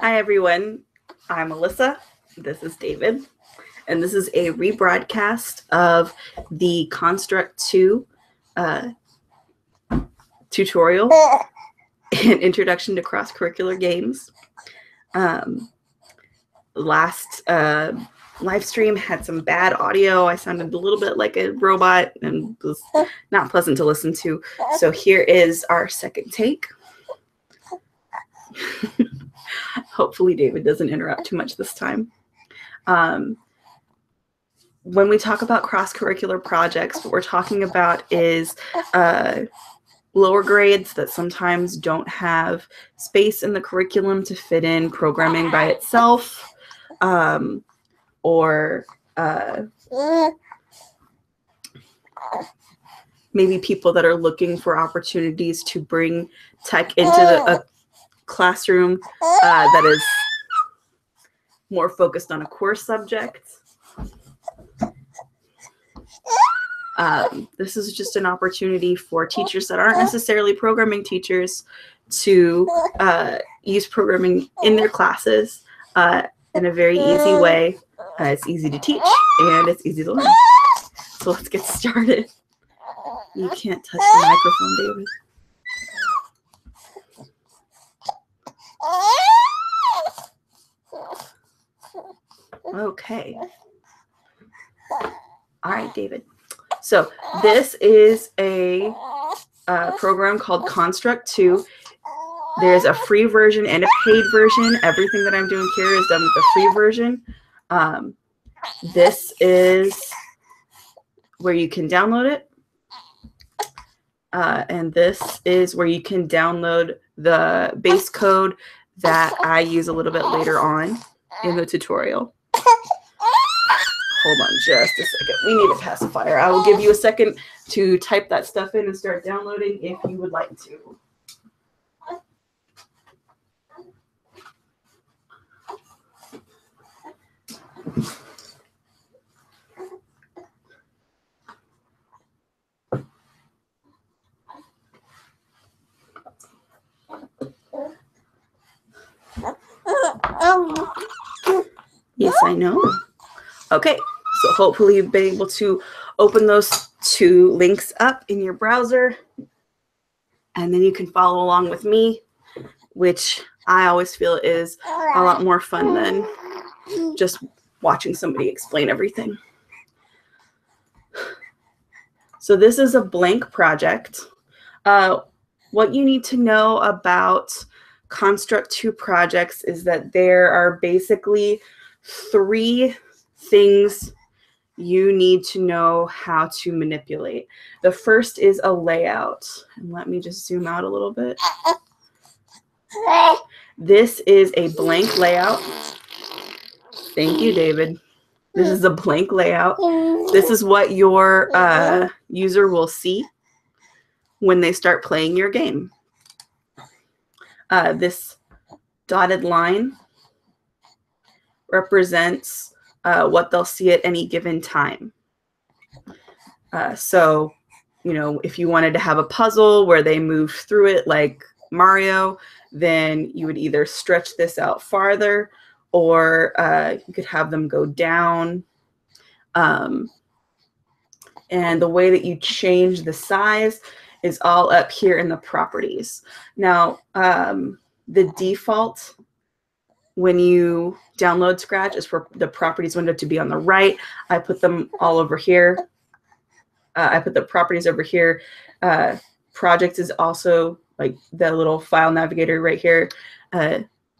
Hi, everyone. I'm Alyssa. This is David. And this is a rebroadcast of the Construct 2 tutorial and Introduction to Cross-Curricular Games. Last live stream had some bad audio. I sounded a little bit like a robot and was not pleasant to listen to. So here is our second take. Hopefully David doesn't interrupt too much this time. When we talk about cross-curricular projects, what we're talking about is lower grades that sometimes don't have space in the curriculum to fit in programming by itself, or maybe people that are looking for opportunities to bring tech into a classroom that is more focused on a core subject. This is just an opportunity for teachers that aren't necessarily programming teachers to use programming in their classes in a very easy way. It's easy to teach and it's easy to learn. So let's get started. You can't touch the microphone, David. Okay. All right, David. So this is a program called Construct 2. There's a free version and a paid version. Everything that I'm doing here is done with the free version. This is where you can download it. And this is where you can download the base code that I use a little bit later on in the tutorial. Hold on just a second. We need a pacifier. I will give you a second to type that stuff in and start downloading if you would like to. Yes, I know. Okay, so hopefully you've been able to open those two links up in your browser, and then you can follow along with me, which I always feel is a lot more fun than just watching somebody explain everything. So this is a blank project. What you need to know about Construct 2 projects is that there are basically 3 things you need to know how to manipulate. The first is a layout. And let me just zoom out a little bit. This is a blank layout. Thank you, David. This is a blank layout. This is what your user will see when they start playing your game. This dotted line represents what they'll see at any given time. So, you know, if you wanted to have a puzzle where they move through it like Mario, then you would either stretch this out farther or you could have them go down. And the way that you change the size is all up here in the properties. Now, the default when you download Scratch is for the properties window to be on the right. I put them all over here. I put the properties over here. Project is also like the little file navigator right here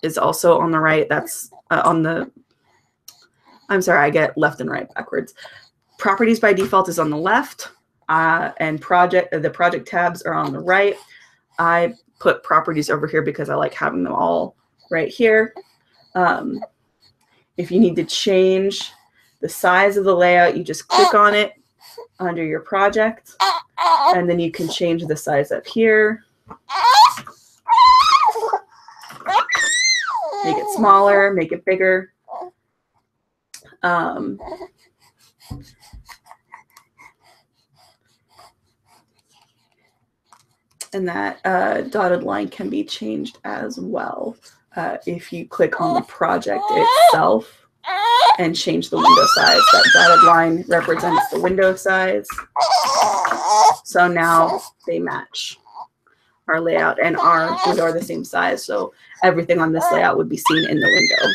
is also on the right. That's on the, I'm sorry, I get left and right backwards. Properties by default is on the left, and the project tabs are on the right. I put properties over here because I like having them all right here. If you need to change the size of the layout, you just click on it under your project, and then you can change the size up here. Make it smaller, make it bigger. And that dotted line can be changed as well. if you click on the project itself and change the window size. That dotted line represents the window size. So now they match. Our layout and our window are the same size, so everything on this layout would be seen in the window.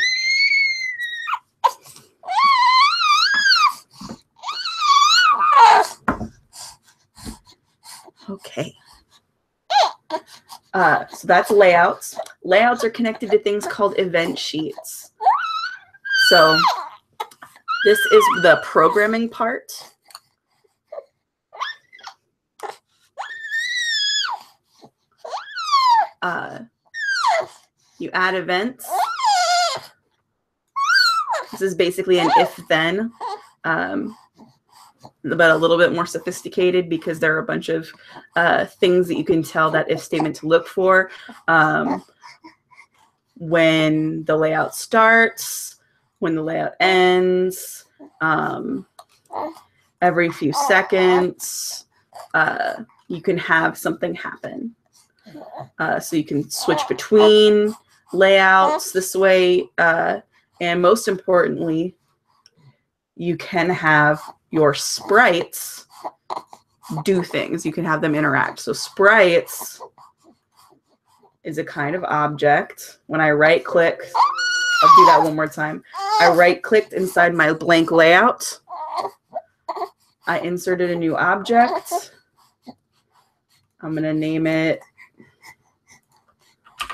Okay. So that's layouts. Layouts are connected to things called event sheets. So this is the programming part. You add events. This is basically an if-then, but a little bit more sophisticated because there are a bunch of things that you can tell that if statement to look for. When the layout starts, when the layout ends, every few seconds, you can have something happen. So you can switch between layouts this way. And most importantly, you can have your sprites do things. You can have them interact. So sprites is a kind of object. When I right click, I'll do that one more time. I right clicked inside my blank layout. I inserted a new object. I'm going to name it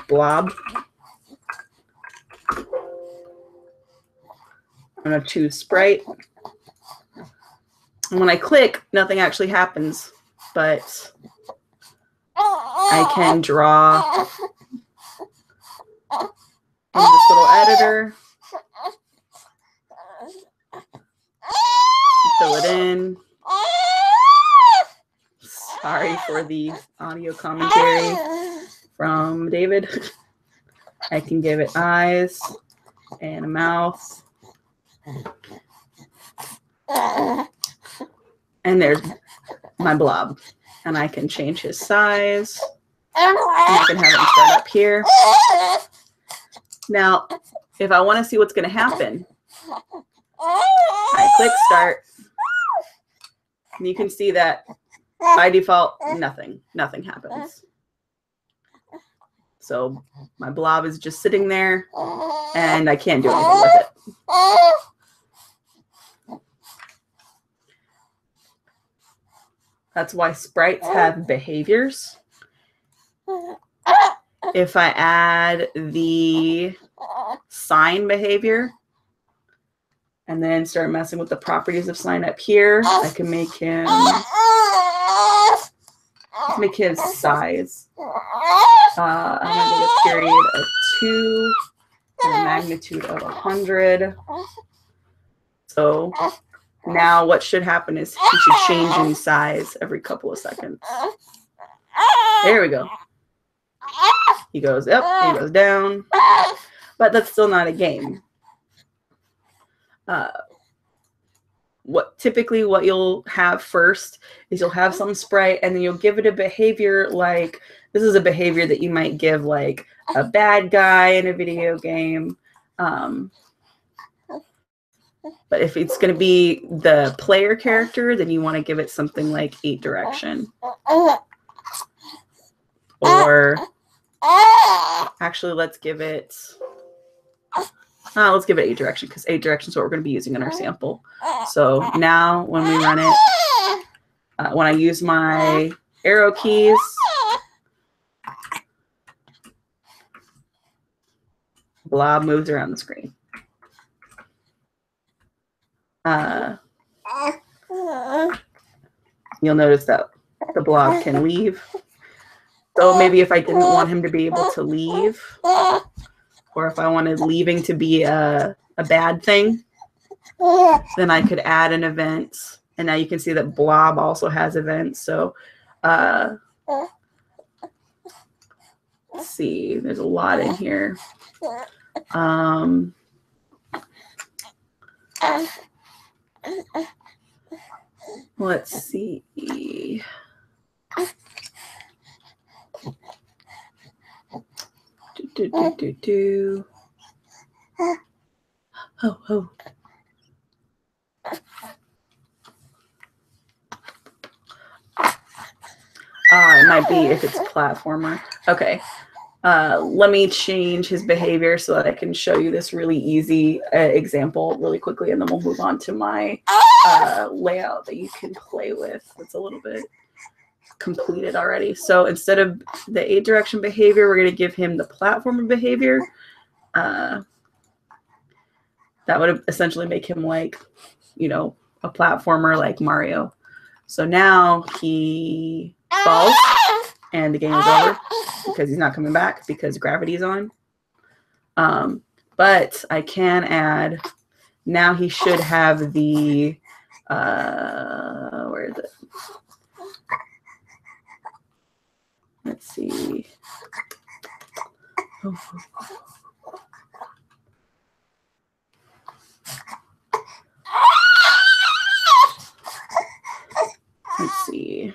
blob. I'm going to choose sprite. And when I click, nothing actually happens, but I can draw in this little editor, fill it in. Sorry for the audio commentary from David. I can give it eyes and a mouth. And there's my blob. And I can change his size. And I can have him start up here. Now, if I want to see what's going to happen, I click start. And you can see that by default, nothing happens. So my blob is just sitting there and I can't do anything with it. That's why sprites have behaviors. If I add the sign behavior and then start messing with the properties of sign up here, I can make him, let's make his size. I'm going to give a period of 2 and a magnitude of 100. So now what should happen is he should change in size every couple of seconds. There we go. He goes up, he goes down, but that's still not a game. Typically what you'll have first is you'll have some sprite and then you'll give it a behavior like, this is a behavior that you might give like a bad guy in a video game. But if it's going to be the player character, then you want to give it something like 8 direction. Or actually, let's give it 8 direction because 8 direction is what we're going to be using in our sample. So now when we run it, when I use my arrow keys, blob moves around the screen. You'll notice that the blob can leave. So maybe if I didn't want him to be able to leave, or if I wanted leaving to be a bad thing, then I could add an event. And now you can see that blob also has events. So let's see, there's a lot in here. Let's see. Oh. It might be if it's platformer. Okay. Let me change his behavior so that I can show you this really easy example really quickly, and then we'll move on to my layout that you can play with. It's a little bit completed already. So instead of the 8-direction behavior, we're going to give him the platformer behavior. That would essentially make him like, you know, a platformer like Mario. So now he falls and the game is over because he's not coming back because gravity is on. But I can add, now he should have the, where is it? Let's see. Let's see.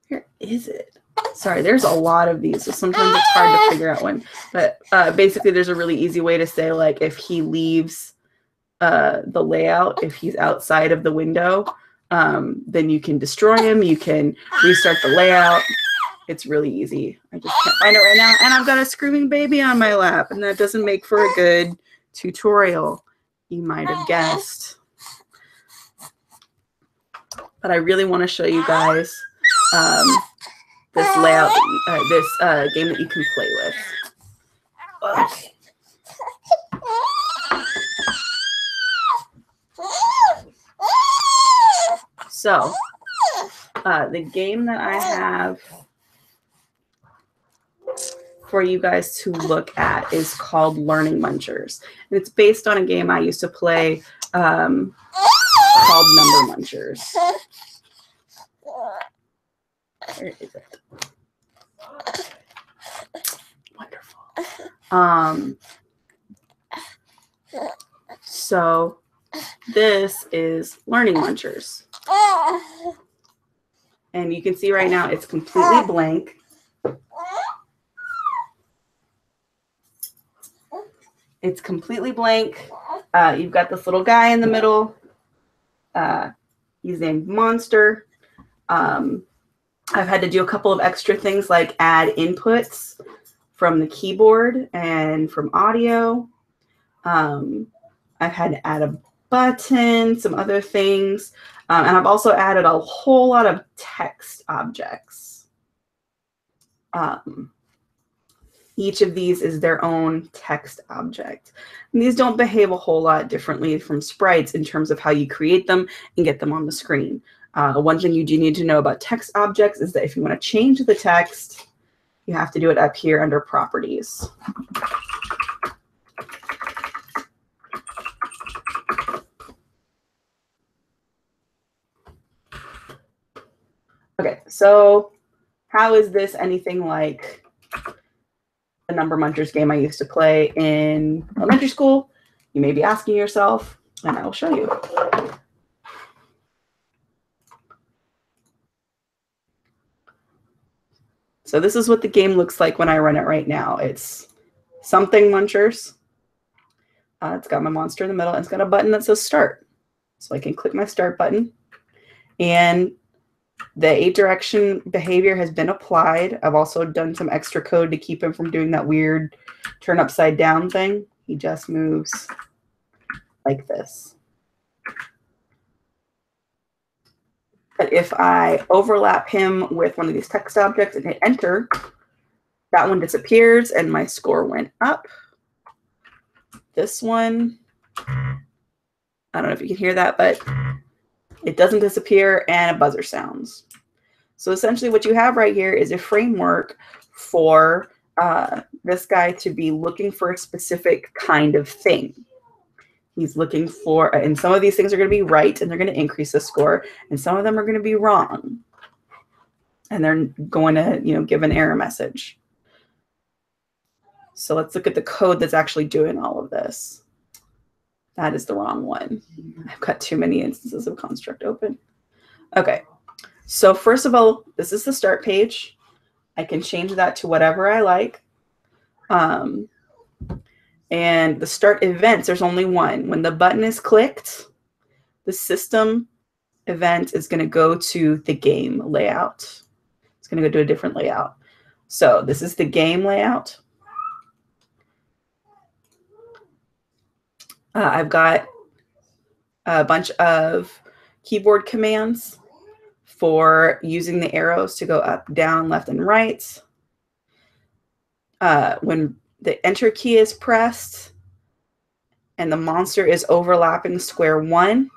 Where is it? Sorry, there's a lot of these, so sometimes it's hard to figure out one. But basically, there's a really easy way to say, like, if he leaves the layout, if he's outside of the window, then you can destroy him. You can restart the layout. It's really easy. I just can't find it right now. And I've got a screaming baby on my lap, and that doesn't make for a good tutorial, you might have guessed. But I really want to show you guys this layout, this game that you can play with. Okay. So the game that I have for you guys to look at is called Learning Munchers. And it's based on a game I used to play called Number Munchers. Where is it? Wonderful. So this is Learning Munchers. And you can see right now it's completely blank. It's completely blank. You've got this little guy in the middle. He's named Monster. I've had to do a couple of extra things like add inputs from the keyboard and from audio. I've had to add a button, some other things. And I've also added a whole lot of text objects. Each of these is their own text object. And these don't behave a whole lot differently from sprites in terms of how you create them and get them on the screen. One thing you do need to know about text objects is that if you want to change the text, you have to do it up here under Properties. Okay, so how is this anything like the Number Munchers game I used to play in elementary school? You may be asking yourself, and I will show you. So this is what the game looks like when I run it right now. It's something Munchers. It's got my monster in the middle, and it's got a button that says Start. So I can click my Start button, and the 8-direction behavior has been applied. I've also done some extra code to keep him from doing that weird turn upside down thing. He just moves like this. But if I overlap him with one of these text objects and hit enter, that one disappears and my score went up. This one, I don't know if you can hear that, but it doesn't disappear and a buzzer sounds. So essentially what you have right here is a framework for this guy to be looking for a specific kind of thing. He's looking for, and some of these things are going to be right and they're going to increase the score, and some of them are going to be wrong. And they're going to, you know, give an error message. So let's look at the code that's actually doing all of this. That is the wrong one. I've got too many instances of construct open. Okay, so first of all, this is the start page. I can change that to whatever I like. And the start events, there's only one. When the button is clicked, the system event is going to go to the game layout. It's going to go to a different layout. So this is the game layout. I've got a bunch of keyboard commands for using the arrows to go up, down, left, and right. When the enter key is pressed and the monster is overlapping square 1,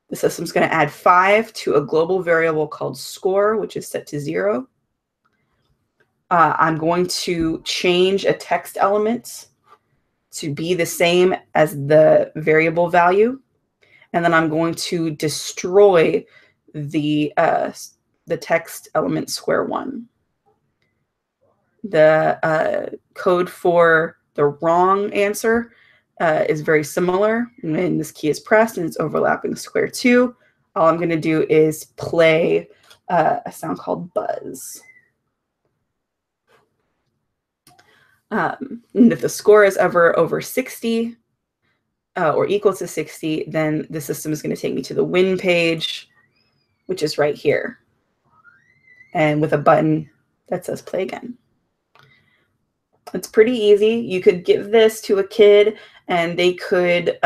the system's going to add 5 to a global variable called score, which is set to 0. I'm going to change a text element to be the same as the variable value. And then I'm going to destroy the text element square 1. The code for the wrong answer is very similar. When this key is pressed and it's overlapping square 2, all I'm going to do is play a sound called buzz. And if the score is ever over 60 or equal to 60, then the system is going to take me to the win page, which is right here, and with a button that says play again. It's pretty easy. You could give this to a kid and they could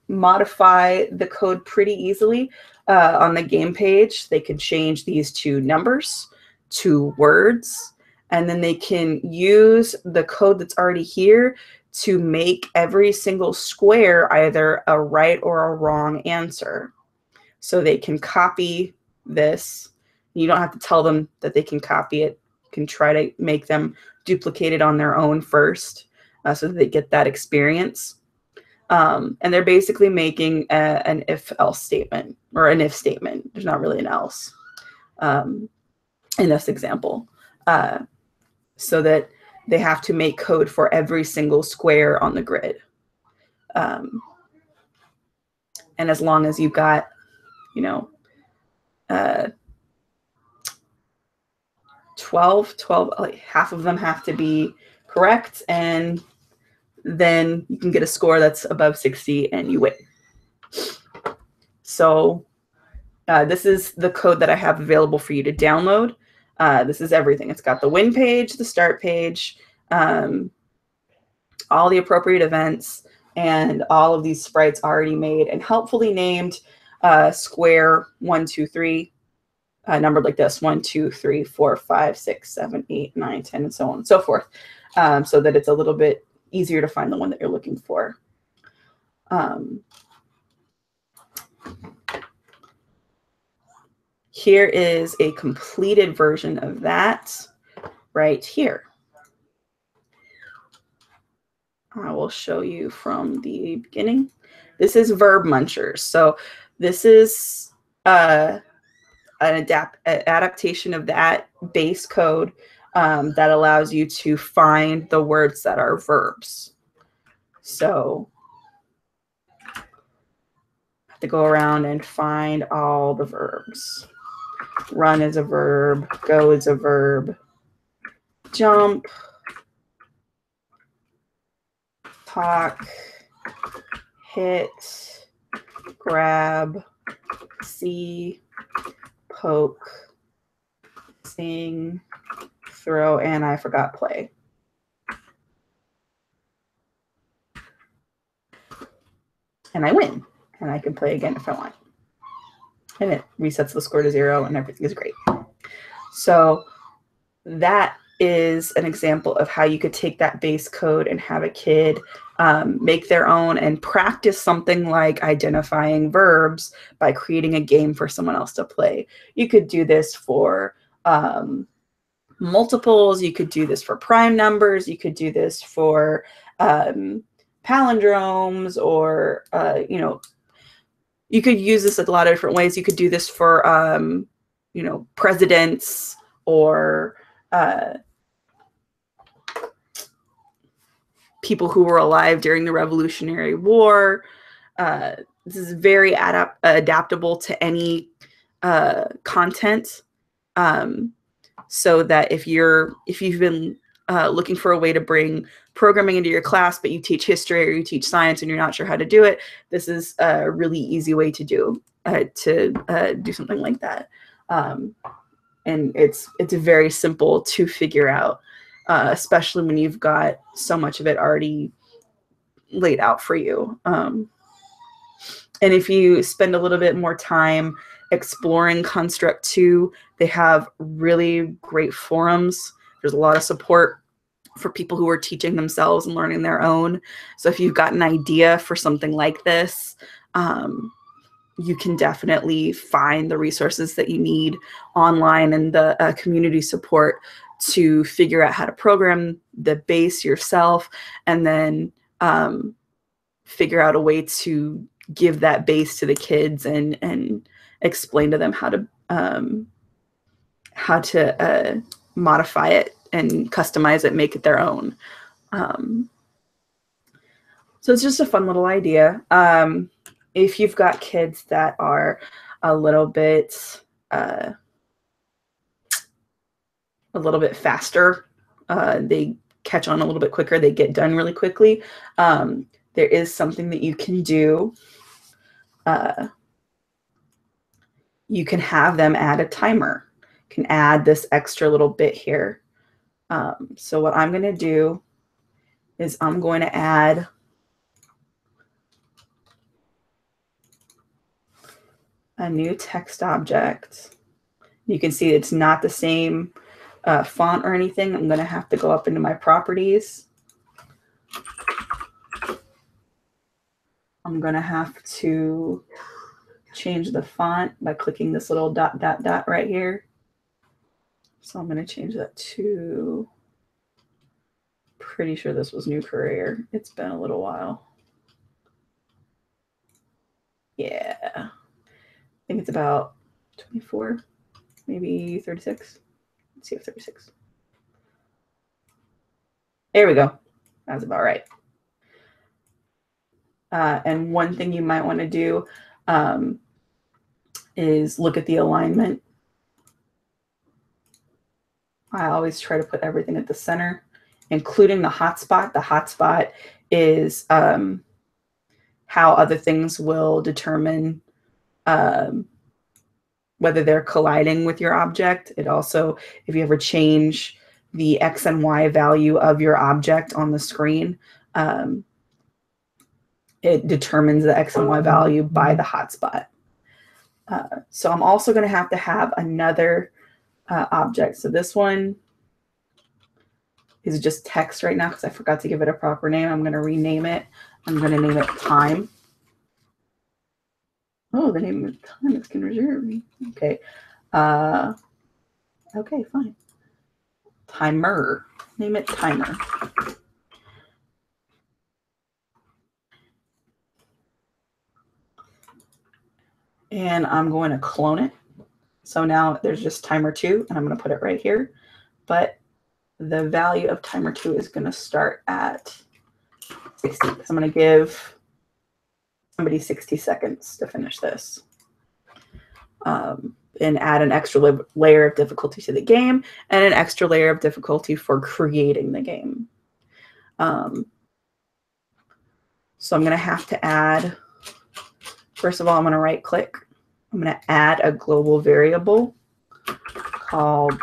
modify the code pretty easily on the game page. They could change these to numbers, to words, and then they can use the code that's already here to make every single square either a right or a wrong answer. So they can copy this. You don't have to tell them that they can copy it. You can try to make them duplicate it on their own first so that they get that experience. And they're basically making an if-else statement, or an if statement. There's not really an else in this example. So that they have to make code for every single square on the grid. And as long as you've got, 12, like half of them have to be correct, and then you can get a score that's above 60 and you win. So this is the code that I have available for you to download. This is everything. It's got the win page, the start page, all the appropriate events, and all of these sprites already made and helpfully named square 1, 2, 3, numbered like this: 1, 2, 3, 4, 5, 6, 7, 8, 9, 10, and so on and so forth, so that it's a little bit easier to find the one that you're looking for. Here is a completed version of that right here. I will show you from the beginning. This is verb munchers. So this is an adaptation of that base code that allows you to find the words that are verbs. So I have to go around and find all the verbs. Run is a verb, go is a verb, jump, talk, hit, grab, see, poke, sing, throw, and I forgot play. And I win, and I can play again if I want. And it resets the score to 0 and everything is great. So that is an example of how you could take that base code and have a kid make their own and practice something like identifying verbs by creating a game for someone else to play. You could do this for multiples. You could do this for prime numbers. You could do this for palindromes, or, you could use this a lot of different ways. You could do this for, presidents, or people who were alive during the Revolutionary War. This is very adaptable to any content. so that if you've been looking for a way to bring programming into your class, but you teach history or you teach science and you're not sure how to do it, this is a really easy way to do something like that. And it's very simple to figure out, especially when you've got so much of it already laid out for you. And if you spend a little bit more time exploring Construct 2, they have really great forums. There's a lot of support for people who are teaching themselves and learning their own. So if you've got an idea for something like this, you can definitely find the resources that you need online and the community support to figure out how to program the base yourself, and then figure out a way to give that base to the kids and explain to them how to modify it and customize it, make it their own. So it's just a fun little idea. If you've got kids that are a little bit faster, they catch on a little bit quicker, they get done really quickly. There is something that you can do. You can have them add a timer. You can add this extra little bit here. So what I'm going to do is I'm going to add a new text object. You can see it's not the same font or anything. I'm going to have to go up into my properties. I'm going to have to change the font by clicking this little dot, dot, dot right here. So I'm going to change that to, pretty sure this was New Courier. It's been a little while. Yeah. I think it's about 24, maybe 36. Let's see if 36. There we go. That's about right. And one thing you might want to do is look at the alignment. I always try to put everything at the center, including the hotspot. The hotspot is how other things will determine whether they're colliding with your object. It also, if you ever change the X and Y value of your object on the screen, it determines the X and Y value by the hotspot. So I'm also going to have another object. So this one is just text right now because I forgot to give it a proper name. I'm going to rename it. I'm going to name it time. Oh, the name of time is reserved. Okay. Okay, fine. Timer. Name it timer. And I'm going to clone it. So now there's just timer 2, and I'm going to put it right here. But the value of timer 2 is going to start at 60. So I'm going to give somebody 60 seconds to finish this. And add an extra layer of difficulty to the game and an extra layer of difficulty for creating the game. So I'm going to add, first of all, I'm going to right click. I'm going to add a global variable called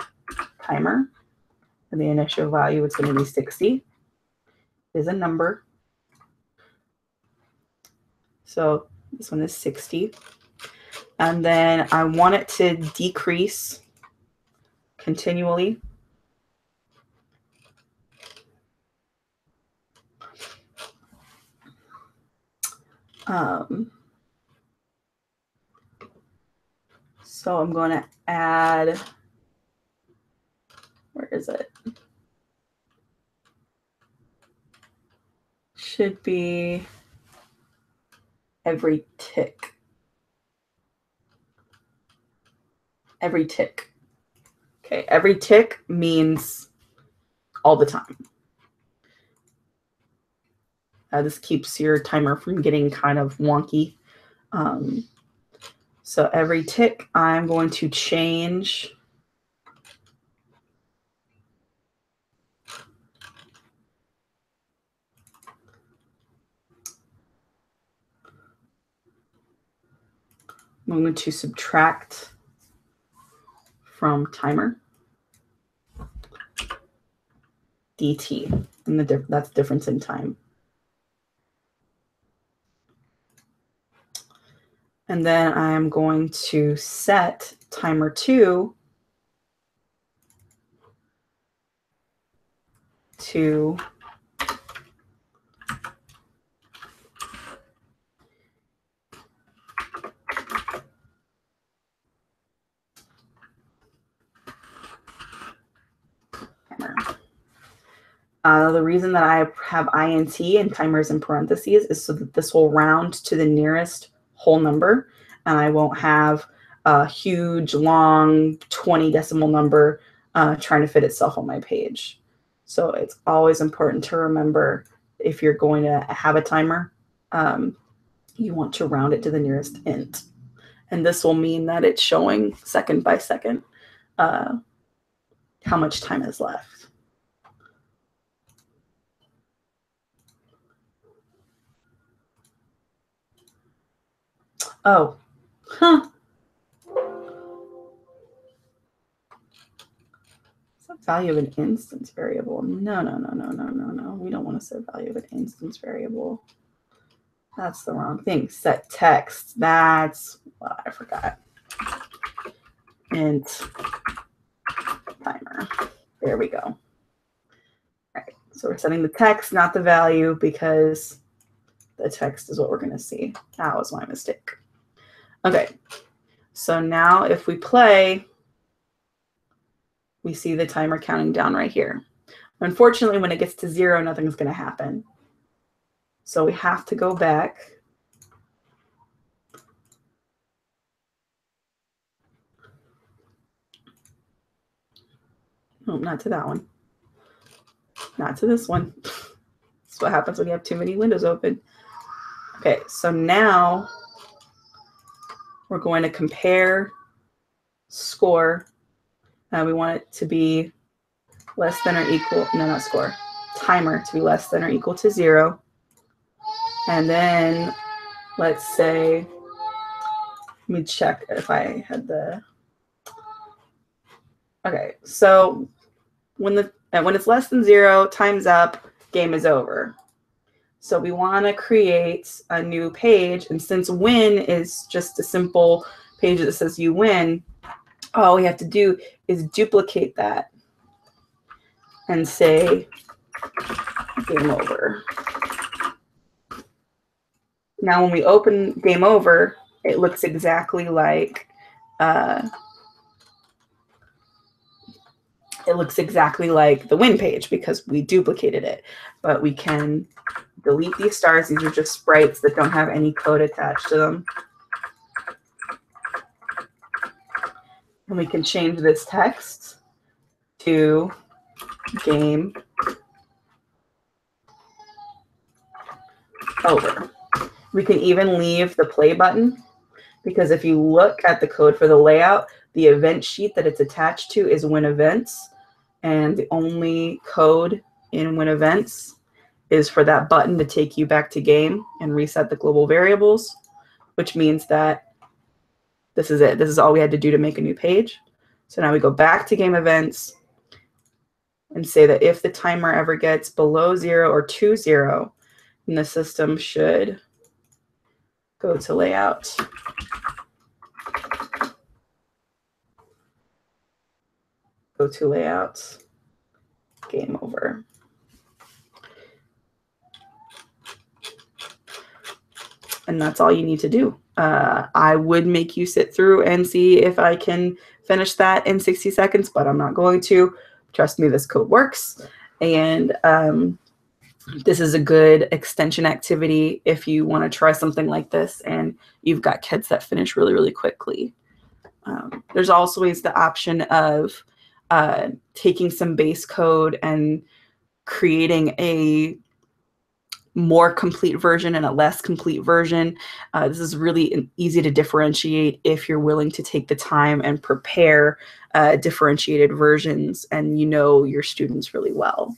timer. And the initial value is going to be 60. Is a number. So this one is 60. And then I want it to decrease continually. So I'm going to add, where is it? Should be every tick. Every tick. Okay, every tick means all the time. This keeps your timer from getting kind of wonky. So every tick, I'm going to change I'm going to subtract from timer dt, and that's difference in time. And then I'm going to set timer 2 to timer. The reason that I have int and timers in parentheses is so that this will round to the nearest whole number, and I won't have a huge, long 20 decimal number trying to fit itself on my page. So it's always important to remember, if you're going to have a timer, you want to round it to the nearest int. And this will mean that it's showing second by second how much time is left. Oh, huh. Set value of an instance variable. No. We don't want to set value of an instance variable. That's the wrong thing. Set text. That's what I forgot. Int timer. There we go. All right. So we're setting the text, not the value, because the text is what we're going to see. That was my mistake. Okay. So now if we play, we see the timer counting down right here. Unfortunately, when it gets to 0, nothing's going to happen. So we have to go back. No, not to that one. Not to this one. That's what happens when you have too many windows open. Okay, so now we're going to compare score. We want it to be less than or equal, no, not score, timer to be less than or equal to 0. And then let's say, let me check if I had the, okay, so when it's less than 0, time's up, game is over. So we want to create a new page, and since win is just a simple page that says you win, all we have to do is duplicate that and say game over. Now when we open game over, it looks exactly like the win page because we duplicated it. But we can delete these stars. These are just sprites that don't have any code attached to them. And we can change this text to game over. We can even leave the play button, because if you look at the code for the layout, the event sheet that it's attached to is win events, and the only code in win events is for that button to take you back to game and reset the global variables, which means that this is it. This is all we had to do to make a new page. So now we go back to game events and say that if the timer ever gets below 0 or to 0, then the system should go to layout. Go to layout, game over. And that's all you need to do. I would make you sit through and see if I can finish that in 60 seconds, but I'm not going to. Trust me, this code works. And this is a good extension activity if you want to try something like this and you've got kids that finish really, really quickly. There's always the option of taking some base code and creating a more complete version and a less complete version. This is really easy to differentiate if you're willing to take the time and prepare differentiated versions and you know your students really well.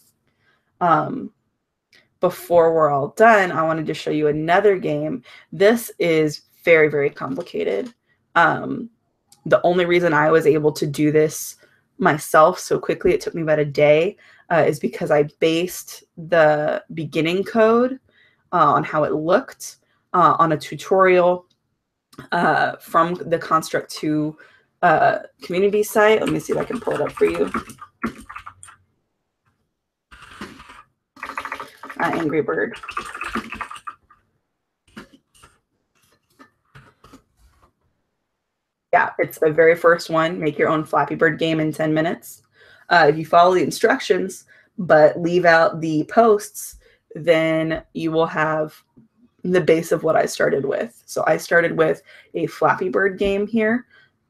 Before we're all done, I wanted to show you another game. This is very, very complicated, The only reason I was able to do this myself so quickly, it took me about a day, is because I based the beginning code on how it looked on a tutorial from the Construct 2 community site. Let me see if I can pull it up for you. Angry Bird. Yeah, it's the very first one. Make your own Flappy Bird game in 10 minutes. If you follow the instructions, but leave out the posts, then you will have the base of what I started with. So I started with a Flappy Bird game here.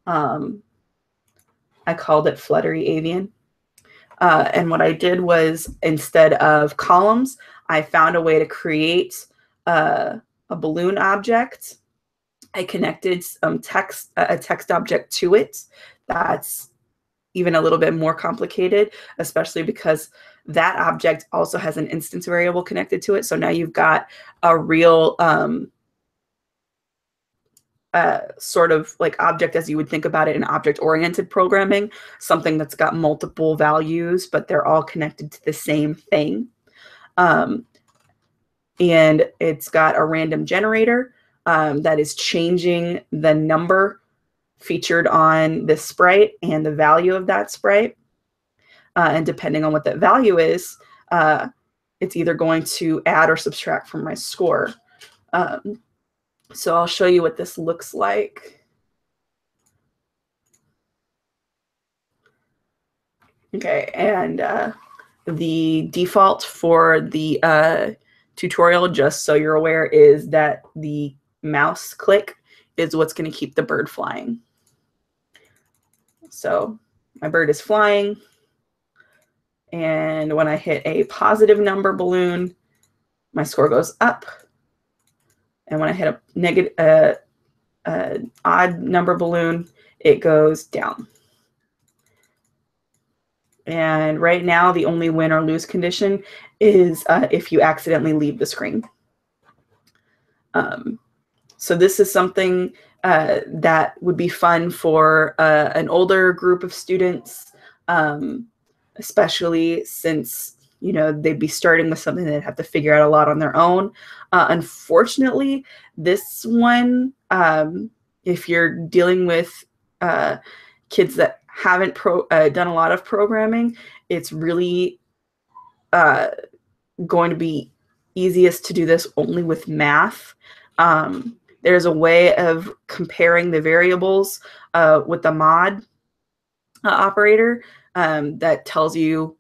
I called it Fluttery Avian. And what I did was, instead of columns, I found a way to create a balloon object. I connected some text, a text object to it. That's even a little bit more complicated, especially because that object also has an instance variable connected to it. So now you've got a real sort of like object as you would think about it in object-oriented programming, something that's got multiple values, but they're all connected to the same thing. And it's got a random generator that is changing the number featured on this sprite and the value of that sprite. And depending on what that value is, it's either going to add or subtract from my score. So I'll show you what this looks like. Okay, and the default for the tutorial, just so you're aware, is that the mouse click is what's going to keep the bird flying. So my bird is flying, and when I hit a positive number balloon, my score goes up. And when I hit a negative, odd number balloon, it goes down. And right now, the only win or lose condition is if you accidentally leave the screen. So this is something that would be fun for an older group of students, especially since, you know, they'd be starting with something they'd have to figure out a lot on their own. Unfortunately, this one, if you're dealing with kids that haven't done a lot of programming, it's really going to be easiest to do this only with math. There's a way of comparing the variables with the mod operator that tells you,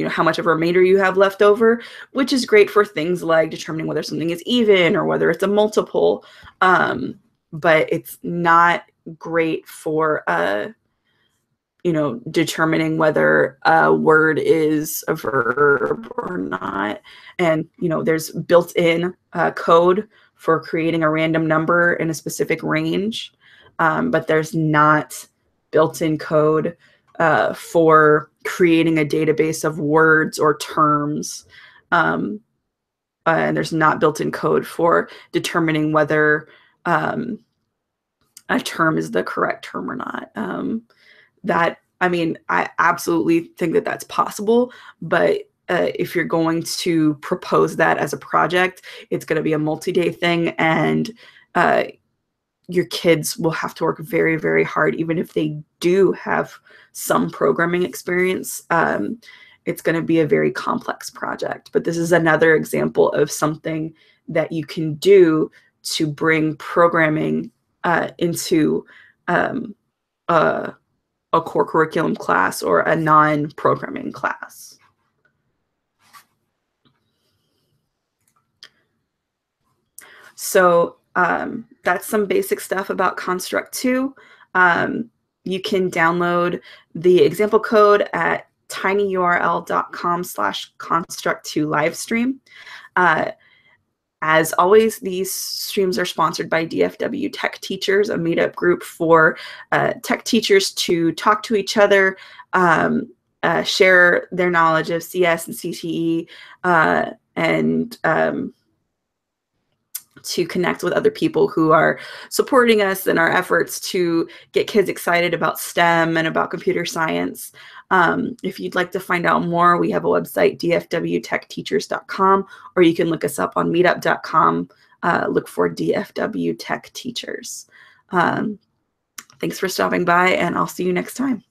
how much of a remainder you have left over, which is great for things like determining whether something is even or whether it's a multiple. But it's not great for determining whether a word is a verb or not. And, there's built-in code for creating a random number in a specific range, but there's not built-in code for creating a database of words or terms. And there's not built-in code for determining whether a term is the correct term or not. I absolutely think that that's possible, but if you're going to propose that as a project, it's going to be a multi-day thing, and your kids will have to work very, very hard, even if they do have some programming experience. It's going to be a very complex project, but this is another example of something that you can do to bring programming into a core curriculum class or a non-programming class. So that's some basic stuff about Construct 2. You can download the example code at tinyurl.com/construct2livestream. As always, these streams are sponsored by DFW Tech Teachers, a meetup group for tech teachers to talk to each other, share their knowledge of CS and CTE, and to connect with other people who are supporting us in our efforts to get kids excited about STEM and about computer science. If you'd like to find out more, we have a website, dfwtechteachers.com, or you can look us up on meetup.com. Look for DFW Tech Teachers. Thanks for stopping by, and I'll see you next time.